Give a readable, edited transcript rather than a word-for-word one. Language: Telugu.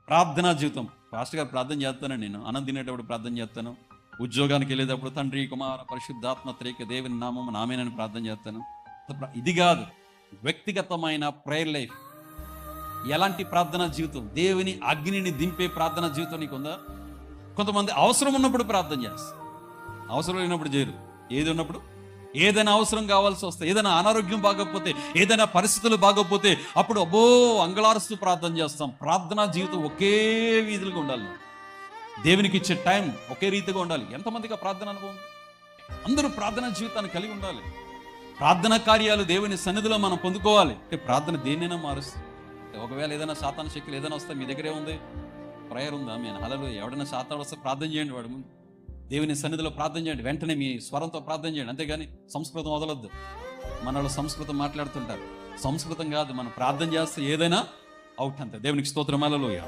ప్రార్థనా జీవితం. పాస్టర్ గారు ప్రార్థన చేస్తానండి, నేను అన్నం తినేటప్పుడు ప్రార్థన చేస్తాను, ఉద్యోగానికి వెళ్ళేటప్పుడు తండ్రి కుమార పరిశుద్ధాత్మ త్రేక దేవుని నామం నామేనని ప్రార్థన చేస్తాను. ఇది కాదు, వ్యక్తిగతమైన ప్రేయర్ లైఫ్. ఎలాంటి ప్రార్థనా జీవితం? దేవుని అగ్నిని దింపే ప్రార్థనా జీవితం నీకుందా? కొంతమంది అవసరం ఉన్నప్పుడు ప్రార్థన చేస్తారు, అవసరం లేనప్పుడు చేయరు. ఏది ఉన్నప్పుడు, ఏదైనా అవసరం కావాల్సి వస్తే, ఏదైనా అనారోగ్యం బాగోకపోతే, ఏదైనా పరిస్థితులు బాగోకపోతే అప్పుడు అబ్బో అంగళారుస్తూ ప్రార్థన చేస్తాం. ప్రార్థనా జీవితం ఒకే వీధులుగా ఉండాలి. దేవునికి ఇచ్చే టైం ఒకే రీతిగా ఉండాలి. ఎంతమందికి ఆ ప్రార్థన అనుభవం? అందరూ ప్రార్థనా జీవితాన్ని కలిగి ఉండాలి. ప్రార్థనా కార్యాలు దేవుని సన్నిధిలో మనం పొందుకోవాలి. అంటే ప్రార్థన దేన్నైనా మారుస్తుంది. ఒకవేళ ఏదైనా సాతాను శక్తులు ఏదైనా వస్తే మీ దగ్గరే ఉంది, ప్రేయర్ ఉందా? నేను హల్లెలూయా. ఎవడైనా సాతాను వస్తే ప్రార్థన చేయండి, వాడు ముందు దేవుని సన్నిధిలో ప్రార్థన చేయండి, వెంటనే మీ స్వరంతో ప్రార్థన చేయండి. అంతేగాని సంస్కృతం వదలొద్దు. మన వాళ్ళు సంస్కృతం మాట్లాడుతుంటారు, సంస్కృతం కాదు, మనం ప్రార్థన చేస్తే ఏదైనా అవుట్ అంతే. దేవునికి స్తోత్రం, హల్లెలూయా.